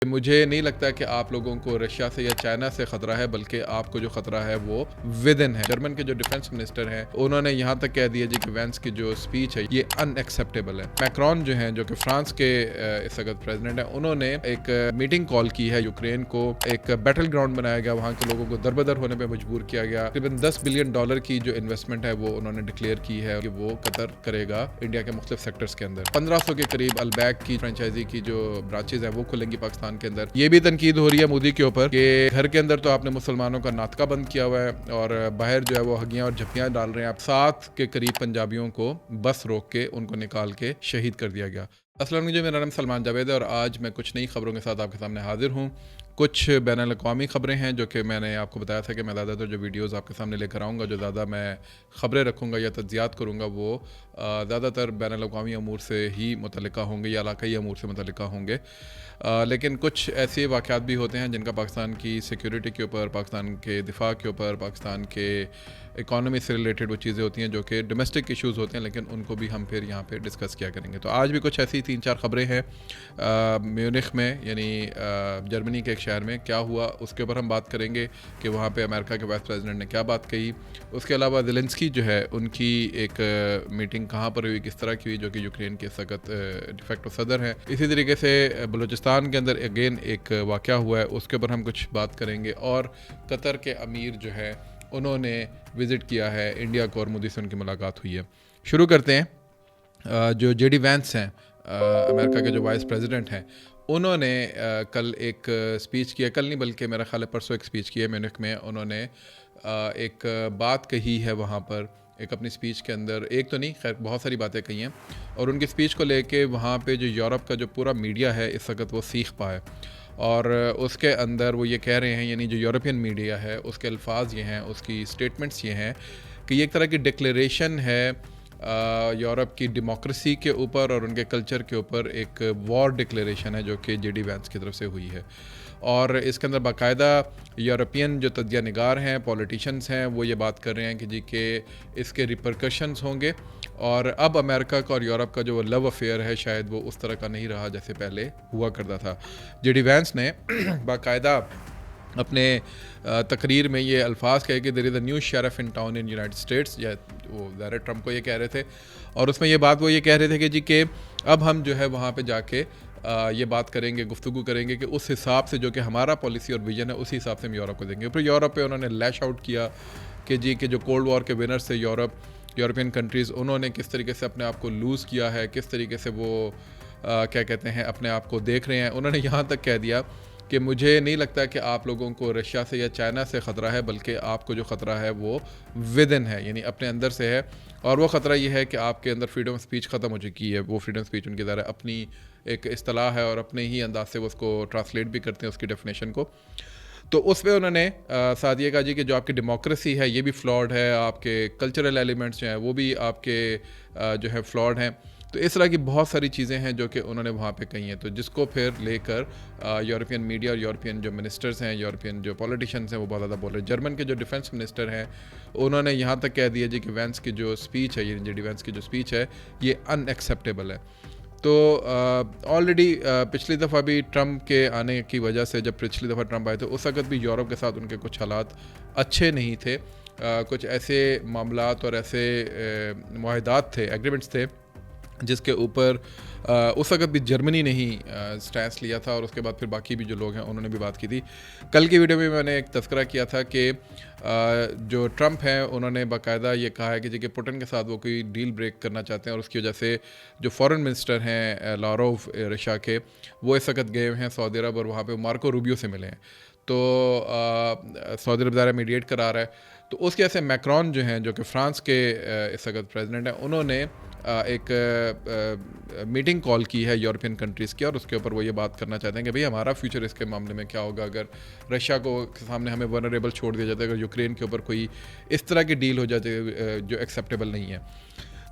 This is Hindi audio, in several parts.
मुझे नहीं लगता कि आप लोगों को रशिया से या चाइना से खतरा है, बल्कि आपको जो खतरा है वो विद इन है। जर्मन के जो डिफेंस मिनिस्टर हैं उन्होंने यहाँ तक कह दिया जी कि वेंस की जो स्पीच है ये अनएक्सेप्टेबल है। मैक्रॉन जो हैं, जो कि फ्रांस के इस वक्त प्रेसिडेंट हैं, उन्होंने एक मीटिंग कॉल की है। यूक्रेन को एक बैटल ग्राउंड बनाया गया, वहाँ के लोगों को दरबदर होने पर मजबूर किया गया। तकरीबन $10 बिलियन की जो इन्वेस्टमेंट है वो उन्होंने डिक्लेयर की है कि वो कतर करेगा इंडिया के मुख्तलिफ सेक्टर्स के अंदर। 1500 के करीब अलबैक की फ्रेंचाइजी की जो ब्रांचेज है वो खुलेंगी पाकिस्तान के अंदर। ये भी तनकीद हो रही है मोदी के ऊपर कि घर के अंदर तो आपने मुसलमानों का नाटका बंद किया हुआ है और बाहर जो है वो हगियां और झप्पियां डाल रहे हैं। आप 7 के करीब पंजाबियों को बस रोक के उनको निकाल के शहीद कर दिया गया। अस्सलाम वालेकुम, मेरा नाम सलमान जावेद है और आज मैं कुछ नई खबरों के साथ आपके सामने हाजिर हूँ। कुछ बैनुल अक़वामी खबरें हैं जो कि मैंने आपको बताया था कि मैं ज़्यादातर जो वीडियोस आपके सामने लेकर आऊँगा, जो ज़्यादा मैं ख़बरें रखूँगा या तज्ज़ियात करूँगा, वो ज़्यादातर बैनुल अक़वामी अमूर से ही मुतल्लिका होंगे या इलाक़ाई अमूर से मुतल्लिका होंगे। लेकिन कुछ ऐसे वाक़यात भी होते हैं जिनका पाकिस्तान की सिक्योरिटी के ऊपर, पाकिस्तान के दिफा के ऊपर, पाकिस्तान के इकॉनमी से रिलेटेड वो चीज़ें होती हैं जो कि डोमेस्टिक इश्यूज़ होते हैं, लेकिन उनको भी हम फिर यहाँ पे डिस्कस किया करेंगे। तो आज भी कुछ ऐसी 3-4 ख़बरें हैं। म्यूनिख में यानी जर्मनी के एक शहर में क्या हुआ उसके ऊपर हम बात करेंगे कि वहाँ पे अमेरिका के वाइस प्रेसिडेंट ने क्या बात कही। उसके अलावा ज़ेलेंस्की जो है उनकी एक मीटिंग कहाँ पर हुई, किस तरह की हुई, जो कि यूक्रेन के सख्त डिफेक्टो सदर हैं। इसी तरीके से बलूचिस्तान के अंदर अगेन एक वाक़या हुआ है, उसके ऊपर हम कुछ बात करेंगे। और कतर के अमीर जो है उन्होंने विज़िट किया है इंडिया को और मोदी से उनकी मुलाकात हुई है। शुरू करते हैं। जो जेडी वैंस हैं, अमेरिका के जो वाइस प्रेसिडेंट हैं, उन्होंने कल एक स्पीच किया। कल नहीं बल्कि मेरा ख्याल है परसों एक स्पीच की है म्यूनिख में। उन्होंने एक बात कही है वहाँ पर, एक अपनी स्पीच के अंदर, एक तो नहीं खैर बहुत सारी बातें कही हैं। और उनकी स्पीच को लेके वहाँ पे जो यूरोप का जो पूरा मीडिया है इस वक्त वो सीख पाए। और उसके अंदर वो ये कह रहे हैं, यानी जो यूरोपियन मीडिया है उसके अल्फाज ये हैं, उसकी स्टेटमेंट्स ये हैं कि ये एक तरह की डिक्लेरेशन है यूरोप की डेमोक्रेसी के ऊपर और उनके कल्चर के ऊपर। एक वॉर डिक्लेरेशन है जो कि जेडी वैंस की तरफ से हुई है। और इसके अंदर बाकायदा यूरोपियन जो तज्ज़िया निगार हैं, पॉलिटिशियंस हैं, वो ये बात कर रहे हैं कि जी के इसके रिपरकशंस होंगे। और अब अमेरिका का और यूरोप का जो लव अफेयर है शायद वो उस तरह का नहीं रहा जैसे पहले हुआ करता था। जेडी वैंस ने बाकायदा अपने तकरीर में ये अल्फाज कहे कि there is a new sheriff in town in United States, या वो ज़ाहिर ट्रम्प को ये कह रहे थे। और उसमें ये बात वो ये कह रहे थे कि जी के अब हम जो है वहाँ पे जाके ये बात करेंगे, गुफ्तगू करेंगे कि उस हिसाब से जो कि हमारा पॉलिसी और विजन है उसी हिसाब से हम यूरोप को देंगे। फिर यूरोप पे उन्होंने लैश आउट किया कि जी के जो कोल्ड वॉर के विनर्स थे यूरोपियन कंट्रीज़, उन्होंने किस तरीके से अपने आप को लूज़ किया है, किस तरीके से वो क्या कहते हैं अपने आप को देख रहे हैं। उन्होंने यहाँ तक कह दिया कि मुझे नहीं लगता कि आप लोगों को रशिया से या चाइना से ख़तरा है, बल्कि आपको जो ख़तरा है वो विद इन है, यानी अपने अंदर से है। और वो ख़तरा ये है कि आपके अंदर फ्रीडम ऑफ स्पीच ख़त्म हो चुकी है। वो फ्रीडम ऑफ स्पीच उनकी ज़रा अपनी एक इस्तिलाह है और अपने ही अंदाज से वो उसको ट्रांसलेट भी करते हैं उसकी डेफिनेशन को। तो उस पर उन्होंने साथ ये कहा जी कि जो आपकी डेमोक्रेसी है ये भी फ्लॉड है, आपके कल्चरल एलिमेंट्स जो हैं वो भी आपके जो है फ्लॉड हैं। तो इस तरह की बहुत सारी चीज़ें हैं जो कि उन्होंने वहाँ पे कही हैं। तो जिसको फिर लेकर यूरोपियन मीडिया और यूरोपियन जो मिनिस्टर्स हैं, यूरोपियन जो पॉलिटिशियंस हैं, वो बहुत ज़्यादा बोल रहे हैं। जर्मन के जो डिफेंस मिनिस्टर हैं उन्होंने यहाँ तक कह दिया जी कि वैंस की जो स्पीच है, ये जेडी वैंस की जो स्पीच है ये अनएक्सेप्टेबल है। तो ऑलरेडी पिछली दफ़ा भी ट्रम्प के आने की वजह से, जब पिछली दफ़ा ट्रम्प आए थे उस वक्त भी यूरोप के साथ उनके कुछ हालात अच्छे नहीं थे। कुछ ऐसे मामलात और ऐसे मुआहदात थे, एग्रीमेंट्स थे जिसके ऊपर उस वक्त भी जर्मनी ने ही स्टैंस लिया था। और उसके बाद फिर बाकी भी जो लोग हैं उन्होंने भी बात की थी। कल की वीडियो में मैंने एक तज़किरा किया था कि जो ट्रम्प हैं उन्होंने बाकायदा ये कहा है कि जी कि पुतिन के साथ वो कोई डील ब्रेक करना चाहते हैं और उसकी वजह से जो फॉरेन मिनिस्टर हैं लारोव रशिया के, वो इस वक्त गए हैं सऊदी अरब और वहाँ पर मार्को रूबियो से मिले हैं। तो सऊदी अरब ज़रा मीडिएट करा रहा है। तो उसके ऐसे मैक्रॉन जो हैं, जो कि फ़्रांस के इस वक्त प्रेसिडेंट हैं, उन्होंने एक मीटिंग कॉल की है यूरोपियन कंट्रीज़ की और उसके ऊपर वो ये बात करना चाहते हैं कि भाई हमारा फ्यूचर इसके मामले में क्या होगा अगर रशिया को सामने हमें वनरेबल छोड़ दिया जाता है, अगर यूक्रेन के ऊपर कोई इस तरह की डील हो जाती है जो एक्सेप्टेबल नहीं है।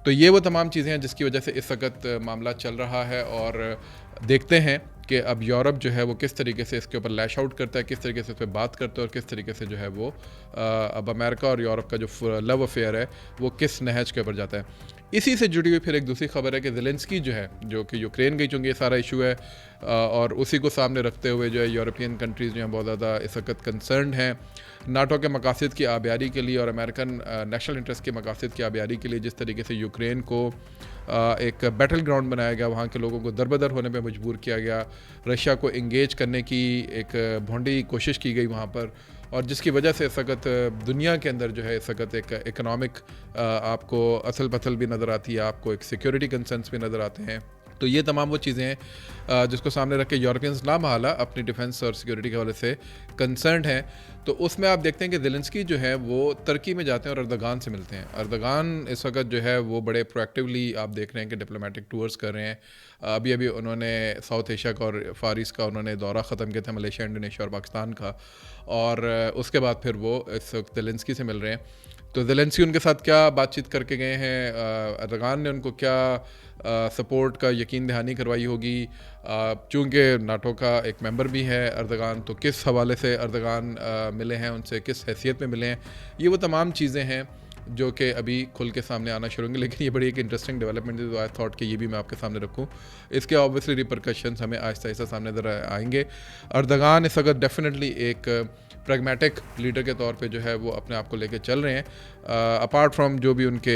तो ये वो तमाम चीज़ें हैं जिसकी वजह से इस वक्त मामला चल रहा है। और देखते हैं कि अब यूरोप जो है वो किस तरीके से इसके ऊपर लैश आउट करता है, किस तरीके से इस पर बात करता है और किस तरीके से जो है वो अब अमेरिका और यूरोप का जो लव अफेयर है वो किस नहज के ऊपर जाता है। इसी से जुड़ी हुई फिर एक दूसरी खबर है कि ज़ेलेंस्की जो है, जो कि यूक्रेन गई, चूँकि ये सारा इशू है और उसी को सामने रखते हुए जो है यूरोपियन कंट्रीज़ जो हैं बहुत ज़्यादा इस वक्त कंसर्न हैं नाटो के मकासद की आबियारी के लिए और अमेरिकन नेशनल इंटरेस्ट के मकासद की आबियारी के लिए। जिस तरीके से यूक्रेन को एक बैटल ग्राउंड बनाया गया, वहाँ के लोगों को दरबदर होने पे मजबूर किया गया, रशिया को इंगेज करने की एक भोंडी कोशिश की गई वहाँ पर, और जिसकी वजह से इस वक्त दुनिया के अंदर जो है इस वक्त एक इकनॉमिक आपको असल पथल भी नज़र आती है, आपको एक सिक्योरिटी कंसर्न्स भी नज़र आते हैं। तो ये तमाम वो चीज़ें हैं जिसको सामने रख के यूरोपियंस ना बहाला अपनी डिफेंस और सिक्योरिटी के हवाले से कंसर्न हैं। तो उसमें आप देखते हैं कि ज़ेलेंस्की जो है वो तुर्की में जाते हैं और अर्दगान से मिलते हैं। अर्दगान इस वक्त जो है वो बड़े प्रोएक्टिवली आप देख रहे हैं कि डिप्लोमेटिक टूर्स कर रहे हैं। अभी अभी उन्होंने साउथ एशिया का और फारिस का उन्होंने दौरा ख़त्म किया था, मलेशिया, इंडोनेशिया और पाकिस्तान का, और उसके बाद फिर वो इस वक्त ज़ेलेंस्की से मिल रहे हैं। तो ज़ेलेंस्की उनके साथ क्या बातचीत करके गए हैं, अर्दगान ने उनको क्या सपोर्ट का यकीन दहानी करवाई होगी, चूँकि नाटो का एक मेंबर भी है अर्दगान, तो किस हवाले से अर्दगान मिले हैं उनसे, किस हैसियत में मिले हैं, ये वो तमाम चीज़ें हैं जो कि अभी खुल के सामने आना शुरू होंगे। लेकिन ये बड़ी एक इंटरेस्टिंग डेवलपमेंट है, तो आई थॉट कि ये भी मैं आपके सामने रखूँ। इसके ऑब्वियसली रिपरकशंस हमें आहिस्ता आहिस्ता सामने नजर आएंगे। अर्दगान इस वक्त डेफिनेटली एक प्रैग्मेटिक लीडर के तौर पे जो है वो अपने आप को लेके चल रहे हैं, अपार्ट फ्रॉम जो भी उनके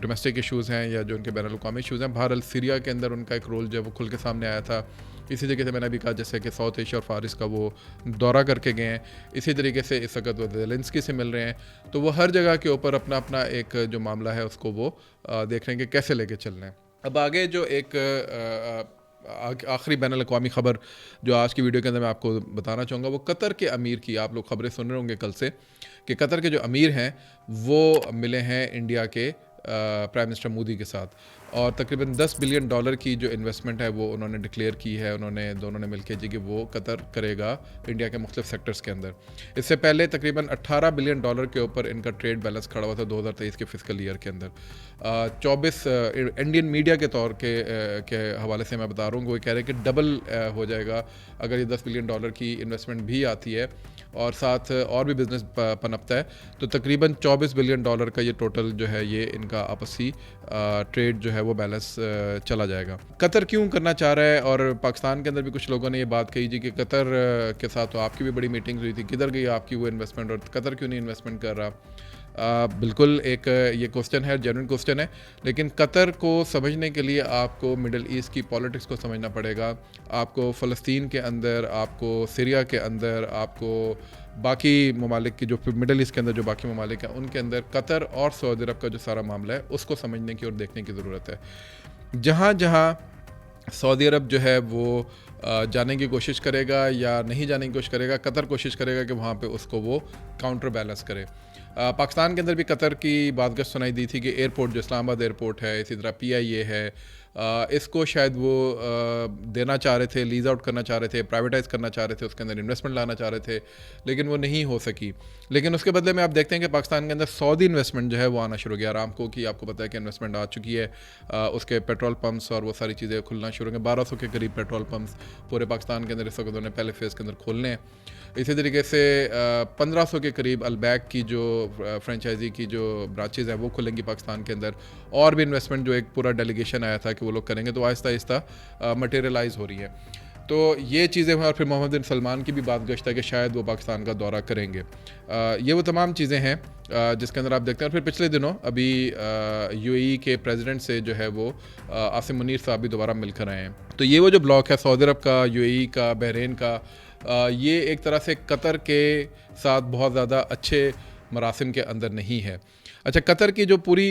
डोमेस्टिक इश्यूज़ हैं या जो उनके बैनुल अक़वामी इश्यूज़ हैं। बहरहाल सीरिया के अंदर उनका एक रोल जो है वो खुल के सामने आया था। इसी तरीके से मैंने अभी कहा जैसे कि साउथ एशिया और फारिस का वो दौरा करके गए हैं, इसी तरीके से इस वक्त वो ज़ेलेंस्की से मिल रहे हैं। तो वो हर जगह के ऊपर अपना अपना एक जो मामला है उसको वो देख रहे हैं कि कैसे लेके चलना है। अब आगे जो एक आखिरी बैनुल अक़वामी ख़बर जो आज की वीडियो के अंदर मैं आपको बताना चाहूँगा, वो कतर के अमीर की। आप लोग ख़बरें सुन रहे होंगे कल से कि कतर के जो अमीर हैं वो मिले हैं इंडिया के प्राइम मिनिस्टर मोदी के साथ, और तकरीबन $10 बिलियन की जो इन्वेस्टमेंट है वो उन्होंने डिक्लेयर की है। उन्होंने दोनों ने मिलकर जी कि वो कतर करेगा इंडिया के मुख्तलिफ सेक्टर्स के अंदर। इससे पहले तकरीबन $18 बिलियन के ऊपर इनका ट्रेड बैलेंस खड़ा हुआ था 2023 के फिस्कल ईयर के अंदर। 24 इंडियन मीडिया के तौर के हवाले से मैं बता रहा हूँ, वो कह रहे हैं कि डबल हो जाएगा अगर ये $10 बिलियन की इन्वेस्टमेंट भी आती है और साथ और भी बिजनेस पनपता है, तो तकरीबन $24 बिलियन का ये टोटल जो है ये इनका आपसी ट्रेड जो है वो बैलेंस चला जाएगा। कतर क्यों करना चाह रहा है, और पाकिस्तान के अंदर भी कुछ लोगों ने ये बात कही जी कि कतर के साथ तो आपकी भी बड़ी मीटिंग हुई थी, किधर गई आपकी वो इन्वेस्टमेंट, और कतर क्यों नहीं इन्वेस्टमेंट कर रहा। बिल्कुल एक ये क्वेश्चन है, जेन्युइन क्वेश्चन है, लेकिन कतर को समझने के लिए आपको मिडल ईस्ट की पॉलिटिक्स को समझना पड़ेगा। आपको फ़लस्तीन के अंदर, आपको सीरिया के अंदर, आपको बाकी ममालिक की जो मिडल ईस्ट के अंदर जो बाकी ममालिक हैं उनके अंदर कतर और सऊदी अरब का जो सारा मामला है उसको समझने की और देखने की ज़रूरत है। जहाँ जहाँ सऊदी अरब जो है वो जाने की कोशिश करेगा या नहीं जाने की कोशिश करेगा, कतर कोशिश करेगा कि वहाँ पे उसको वो काउंटर बैलेंस करे। पाकिस्तान के अंदर भी कतर की बातगश सुनाई दी थी कि एयरपोर्ट जो इस्लामाबाद एयरपोर्ट है, इसी तरह PIA है, इसको शायद वो देना चाह रहे थे, लीज आउट करना चाह रहे थे, प्राइवेटाइज़ करना चाह रहे थे, उसके अंदर इन्वेस्टमेंट लाना चाह रहे थे, लेकिन वो नहीं हो सकी। लेकिन उसके बदले में आप देखते हैं कि पाकिस्तान के अंदर सऊदी इन्वेस्टमेंट जो है वो आना शुरू हो गया। अरामको की आपको पता है कि इन्वेस्टमेंट आ चुकी है, उसके पेट्रोल पम्प्स और वो सारी चीज़ें खुलना शुरू हो गए। 1200 के करीब पेट्रोल पम्प्स पूरे पाकिस्तान के अंदर इस वक्त उन्होंने पहले फेज़ के अंदर खोलने हैं। इसी तरीके से 1500 के करीब अलबैक की जो फ्रेंचाइजी की जो ब्रांचेज़ हैं वो खुलेंगी पाकिस्तान के अंदर, और भी इन्वेस्टमेंट जो एक पूरा डेलीगेशन आया था कि वो लोग करेंगे, तो आहिस्ता आहिस्ता मटेरियलाइज़ हो रही है। तो ये चीज़ें हैं, और फिर मोहम्मद बिन सलमान की भी बात गश्त है कि शायद वो पाकिस्तान का दौरा करेंगे। ये वो तमाम चीज़ें हैं जिसके अंदर आप देखते हैं। और फिर पिछले दिनों अभी UAE के प्रेसिडेंट से जो है वो आसिम मुनीर साहब भी दोबारा मिलकर आए हैं। तो ये वो जो ब्लॉक है सऊदी अरब का, UAE का, बहरीन का, ये एक तरह से कतर के साथ बहुत ज़्यादा अच्छे मरासिम के अंदर नहीं है। अच्छा, कतर की जो पूरी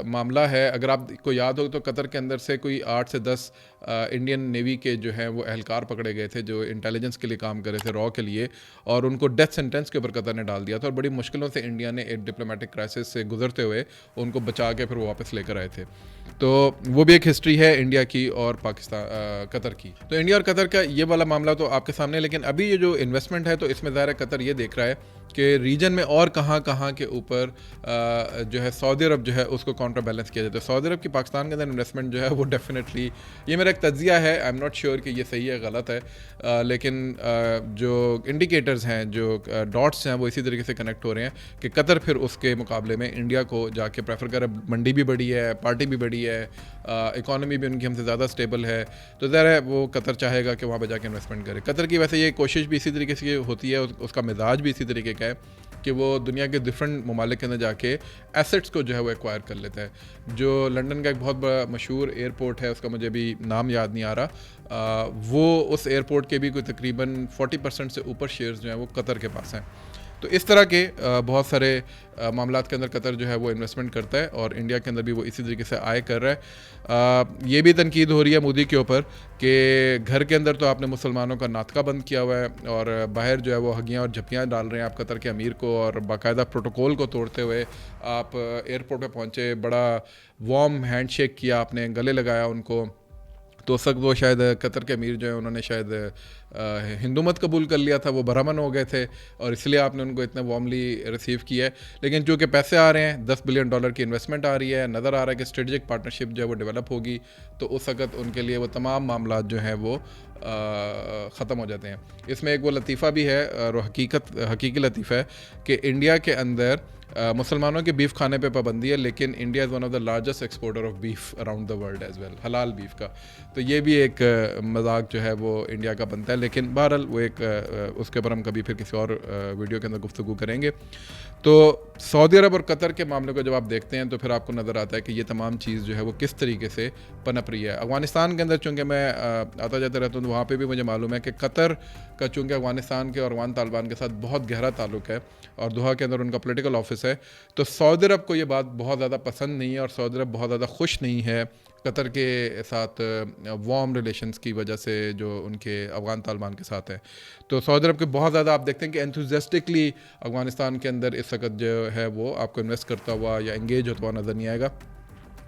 मामला है, अगर आपको याद हो तो कतर के अंदर से कोई 8 से 10 इंडियन नेवी के जो हैं वो एहलकार पकड़े गए थे जो इंटेलिजेंस के लिए काम कर रहे थे, रॉ के लिए, और उनको डेथ सेंटेंस के ऊपर कतर ने डाल दिया था, और बड़ी मुश्किलों से इंडिया ने एक डिप्लोमेटिक क्राइसिस से गुजरते हुए उनको बचा के फिर वो वापस लेकर आए थे। तो वो भी एक हिस्ट्री है इंडिया की और पाकिस्तान कतर की। तो इंडिया और कतर का ये वाला मामला तो आपके सामने, लेकिन अभी ये जो इन्वेस्टमेंट है तो इसमें ज़ाहिर है कतर ये देख रहा है कि रीजन में और कहाँ कहाँ के ऊपर जो है सऊदी अरब जो है उसको काउंटर बैलेंस किया जाता है। सऊदी अरब की पाकिस्तान के अंदर इन्वेस्टमेंट जो है वो डेफिनेटली, ये मेरा एक तज्जिया है, आई एम नॉट श्योर कि ये सही है गलत है, लेकिन जो इंडिकेटर्स हैं, जो डॉट्स हैं, वो इसी तरीके से कनेक्ट हो रहे हैं कि कतर फिर उसके मुकाबले में इंडिया को जाके प्रेफर करे। मंडी भी बड़ी है, पार्टी भी बड़ी है, इकॉनमी भी उनकी हमसे ज़्यादा स्टेबल है, तो ज़रा है वो कतर चाहेगा कि वहाँ पर जाके इन्वेस्टमेंट करे। कतर की वैसे ये कोशिश भी इसी तरीके से होती है, उसका मिजाज भी इसी तरीके का है कि वो दुनिया के डिफरेंट ममालिक के अंदर जाके एसेट्स को जो है वो एक्वायर कर लेता है। जो लंदन का एक बहुत बड़ा मशहूर एयरपोर्ट है, उसका मुझे अभी नाम याद नहीं आ रहा, वो उस एयरपोर्ट के भी कोई तकरीबन 40% से ऊपर शेयर्स जो हैं वो कतर के पास हैं। तो इस तरह के बहुत सारे मामलात के अंदर कतर जो है वो इन्वेस्टमेंट करता है और इंडिया के अंदर भी वो इसी तरीके से आय कर रहा है। ये भी तनकीद हो रही है मोदी के ऊपर कि घर के अंदर तो आपने मुसलमानों का नातका बंद किया हुआ है और बाहर जो है वो हगियाँ और झप्पियाँ डाल रहे हैं आप कतर के अमीर को, और बाकायदा प्रोटोकॉल को तोड़ते हुए आप एयरपोर्ट पे पहुँचे, बड़ा वार्म हैंड शेक किया आपने, गले लगाया उनको। तो उस वक्त वो शायद कतर के अमीर जो है उन्होंने शायद हिंदू मत कबूल कर लिया था, वो बरामन हो गए थे और इसलिए आपने उनको इतने वार्मली रिसीव किया है। लेकिन चूँकि पैसे आ रहे हैं, $10 बिलियन की इन्वेस्टमेंट आ रही है, नज़र आ रहा है कि स्ट्रेटजिक पार्टनरशिप जो है वो डेवलप होगी, तो उस वक्त उनके लिए वो तमाम मामला जो हैं वो ख़त्म हो जाते हैं। इसमें एक वो लतीफ़ा भी है और हकीकी लतीफ़ा है कि इंडिया के अंदर मुसलमानों के बीफ खाने पे पाबंदी है, लेकिन India is one of the largest exporter of beef around the world as well, हलाल बीफ का। तो ये भी एक मजाक जो है वो इंडिया का बनता है, लेकिन बहरहाल वो एक उसके ऊपर हम कभी फिर किसी और वीडियो के अंदर गुफ्तगू करेंगे। तो सऊदी अरब और कतर के मामले को जब आप देखते हैं तो फिर आपको नज़र आता है कि ये तमाम चीज़ जो है वो किस तरीके से पनप रही है। अफ़गानिस्तान के अंदर चूँकि मैं आता जाता रहता हूँ तो वहाँ पे भी मुझे मालूम है कि कतर का चूँकि अफ़गानिस्तान के और अफ़गान तालिबान के साथ बहुत गहरा ताल्लुक़ है और दोहा के अंदर उनका पॉलिटिकल ऑफिस है, तो सऊदी अरब को ये बात बहुत ज़्यादा पसंद नहीं है और सऊदी अरब बहुत ज़्यादा खुश नहीं है कतर के साथ वार्म रिलेशंस की वजह से जो उनके अफ़गान तालिबान के साथ है। तो सऊदी अरब के बहुत ज़्यादा आप देखते हैं कि एंथुसियास्टिकली अफ़गानिस्तान के अंदर इस वक्त जो है वो आपको इन्वेस्ट करता हुआ या इंगेज होता हुआ नज़र नहीं आएगा।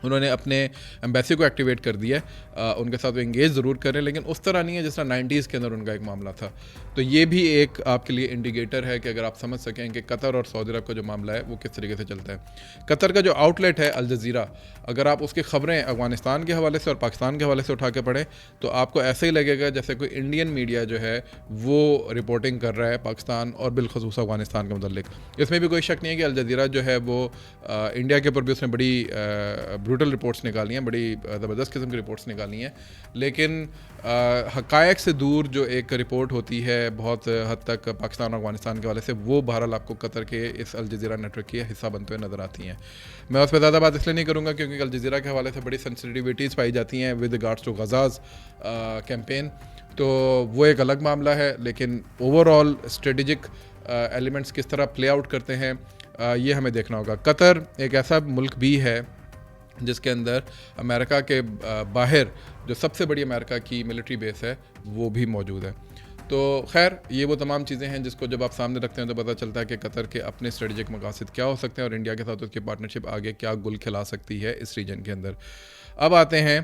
उन्होंने अपने एम्बेसी को एक्टिवेट कर दिया है, उनके साथ वो इंगेज ज़रूर करें, लेकिन उस तरह नहीं है जिस तरह 90s के अंदर उनका एक मामला था। तो ये भी एक आपके लिए इंडिकेटर है कि अगर आप समझ सकें कि कतर और सऊदी अरब का जो मामला है वो किस तरीके से चलता है। कतर का जो आउटलेट है अल जज़ीरा, अगर आप उसकी ख़बरें अफ़गानिस्तान के हवाले से और पाकिस्तान के हवाले से उठा के पढ़ें तो आपको ऐसे ही लगेगा जैसे कोई इंडियन मीडिया जो है वो रिपोर्टिंग कर रहा है पाकिस्तान और बिलखसूस अफ़गानिस्तान के मुतल्लिक। इसमें भी कोई शक नहीं है कि अल जज़ीरा जो है वो इंडिया के ऊपर भी उसने बड़ी ब्रूटल रिपोर्ट्स निकाली हैं, बड़ी ज़बरदस्त किस्म की रिपोर्ट्स निकाली हैं, लेकिन हक़ायक़ से दूर जो एक रिपोर्ट होती है बहुत हद तक पाकिस्तान और अफ़गानिस्तान के हवाले से, वो बहरहाल आपको कतर के इस अल जज़ीरा नेटवर्क की हिस्सा बनते हुए नज़र आती हैं। मैं उस पर ज़्यादा बात इसलिए नहीं करूँगा क्योंकि अल जज़ीरा के हवाले से बड़ी सेंसिटिविटीज़ पाई जाती हैं विद रिगार्ड्स टू गज़ाज़ कैंपेन, तो वो एक अलग मामला है। लेकिन ओवरऑल स्ट्रेटजिक एलिमेंट्स किस तरह प्ले आउट करते हैं ये हमें देखना होगा। कतर एक ऐसा मुल्क भी है जिसके अंदर अमेरिका के बाहर जो सबसे बड़ी अमेरिका की मिलिट्री बेस है वो भी मौजूद है। तो खैर ये वो तमाम चीज़ें हैं जिसको जब आप सामने रखते हैं तो पता चलता है कि कतर के अपने स्ट्रेटजिक मकासद क्या हो सकते हैं और इंडिया के साथ उसकी पार्टनरशिप आगे क्या गुल खिला सकती है इस रीजन के अंदर। अब आते हैं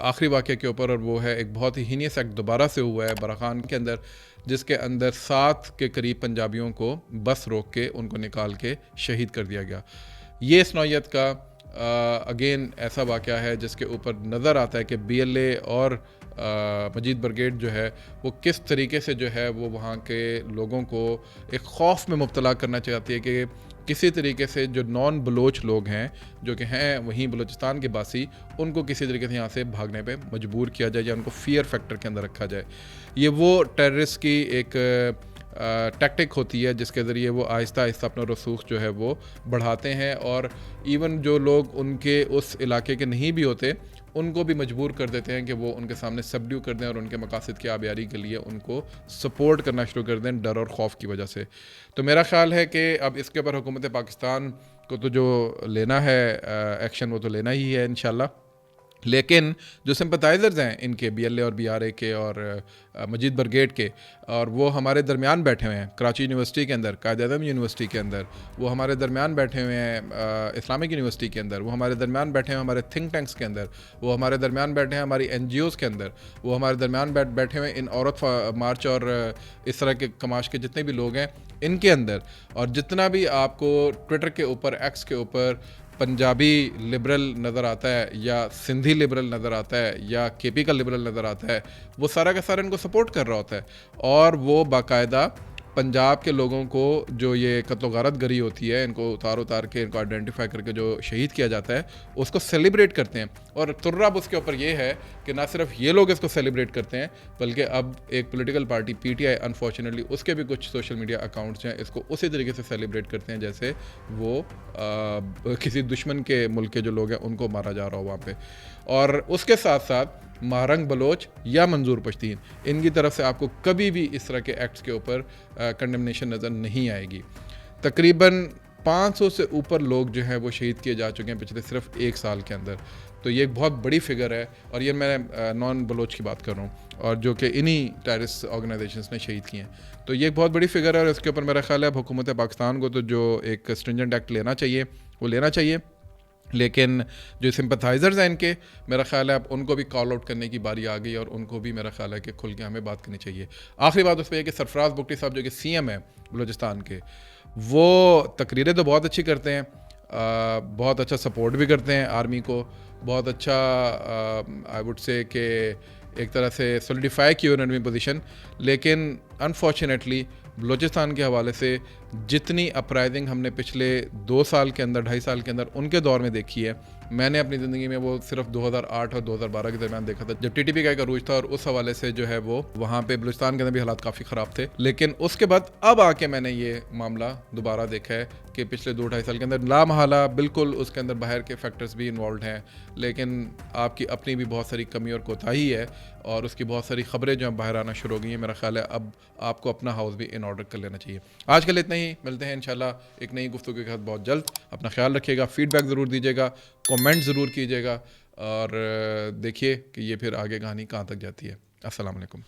आखिरी वाक़े के ऊपर, और वो है एक बहुत ही हीनियस एक्ट दोबारा से हुआ है बराखान के अंदर, जिसके अंदर 7 के करीब पंजाबियों को बस रोक के उनको निकाल के शहीद कर दिया गया। ये इस नौयत का अगेन ऐसा वाक़या है जिसके ऊपर नज़र आता है कि BLA और मजीद ब्रिगेड जो है वो किस तरीके से जो है वो वहाँ के लोगों को एक खौफ में मुब्तला करना चाहती है कि किसी तरीके से जो नॉन बलोच लोग हैं जो कि हैं वहीं बलूचिस्तान के बासी, उनको किसी तरीके से यहाँ से भागने पे मजबूर किया जाए या उनको फ़ियर फैक्टर के अंदर रखा जाए। ये वो टेररिस्ट की एक टैक्टिक होती है जिसके ज़रिए वो आहिस्ता आहिस्ता अपना रसूख जो है वो बढ़ाते हैं और इवन जो लोग उनके उस इलाके के नहीं भी होते उनको भी मजबूर कर देते हैं कि वो उनके सामने सबड्यू कर दें और उनके मकासद की आबियारी के लिए उनको सपोर्ट करना शुरू कर दें डर और खौफ की वजह से। तो मेरा ख़्याल है कि अब इसके ऊपर हुकूमत पाकिस्तान को तो जो लेना है एक्शन वो तो लेना ही है इंशाल्लाह, लेकिन जो सिंपथाइज़र्स हैं इनके BLA और BRA के और मजीद ब्रिगेड के, और वो हमारे दरमियान बैठे हुए हैं कराची यूनिवर्सिटी के अंदर, कायद-ए-आज़म यूनिवर्सिटी के अंदर, वो हमारे दरमियान बैठे हुए हैं इस्लामिक यूनिवर्सिटी के अंदर, वो हमारे दरमियान बैठे हैं हमारे थिंक टैंक्स के अंदर, वो हमारे दरमियान बैठे हैं हमारी NGOs के अंदर, वो हमारे दरमियान बैठे हुए इन औरत मार्च और इस तरह के कमाश के जितने भी लोग हैं इनके अंदर, और जितना भी आपको ट्विटर के ऊपर, एक्स के ऊपर पंजाबी लिबरल नज़र आता है या सिंधी लिबरल नज़र आता है या KP का लिबरल नज़र आता है, वो सारा का सारा इनको सपोर्ट कर रहा होता है, और वो बाकायदा पंजाब के लोगों को जो ये कत्ल गारत गरी होती है, इनको उतार के इनको आइडेंटिफाई करके जो शहीद किया जाता है उसको सेलिब्रेट करते हैं। और तुर्राब उसके ऊपर ये है कि ना सिर्फ ये लोग इसको सेलिब्रेट करते हैं, बल्कि अब एक पॉलिटिकल पार्टी PTI अनफॉर्चुनेटली उसके भी कुछ सोशल मीडिया अकाउंट्स हैं, इसको उसी तरीके से सेलिब्रेट करते हैं जैसे वो किसी दुश्मन के मुल्क के जो लोग हैं उनको मारा जा रहा हो वहाँ पे। और उसके साथ साथ महारंग बलोच या मंजूर पश्तीन, इनकी तरफ से आपको कभी भी इस तरह के एक्ट्स के ऊपर कंडेमनेशन नज़र नहीं आएगी। तकरीबन 500 से ऊपर लोग जो हैं वो शहीद किए जा चुके हैं पिछले सिर्फ 1 साल के अंदर, तो ये एक बहुत बड़ी फिगर है। और ये मैं नॉन बलोच की बात कर रहा हूँ, और जो कि इन्हीं टेररिस्ट ऑर्गेनाइजेशंस ने शहीद किए हैं, तो ये एक बहुत बड़ी फिगर है। और इसके ऊपर मेरा ख्याल है हुकूमत पाकिस्तान को तो जो एक स्ट्रिंजेंट एक्ट लेना चाहिए वो लेना चाहिए, लेकिन जो सिंपथाइज़र्स हैं इनके, मेरा ख्याल है अब उनको भी कॉल आउट करने की बारी आ गई, और उनको भी मेरा ख्याल है कि खुल के हमें बात करनी चाहिए। आखिरी बात उस पर है कि सरफराज बुगटी साहब जो कि CM है बलूचिस्तान के, वो तकरीरें तो बहुत अच्छी करते हैं, बहुत अच्छा सपोर्ट भी करते हैं आर्मी को, बहुत अच्छा आई वुड से कि एक तरह से सोलिडिफाई की उन्होंने पोजीशन, लेकिन अनफॉर्चुनेटली बलूचिस्तान के हवाले से जितनी अपराइजिंग हमने पिछले 2 साल के अंदर, 2.5 साल के अंदर उनके दौर में देखी है, मैंने अपनी ज़िंदगी में वो सिर्फ 2008 और 2012 के दरमियान देखा था जब TTP का एक अरूज था, और उस हवाले से जो है वो वहाँ पे बलूचिस्तान के अंदर भी हालात काफ़ी ख़राब थे। लेकिन उसके बाद अब आके मैंने ये मामला दोबारा देखा है कि पिछले 2-2.5 साल के अंदर लामहला बिल्कुल उसके अंदर बाहर के फैक्टर्स भी इन्वॉल्व हैं, लेकिन आपकी अपनी भी बहुत सारी कमी और कोताही है, और उसकी बहुत सारी ख़बरें जो बाहर आना शुरू हो गई हैं। मेरा ख्याल है अब आपको अपना हाउस भी इन ऑर्डर कर लेना चाहिए। आज के लिए इतना ही, मिलते हैं इंशाल्लाह एक नई गुफ्तगू के साथ बहुत जल्द। अपना ख्याल रखिएगा, फीडबैक ज़रूर दीजिएगा, कमेंट ज़रूर कीजिएगा, और देखिए कि ये फिर आगे कहानी कहाँ तक जाती है। अस्सलाम वालेकुम।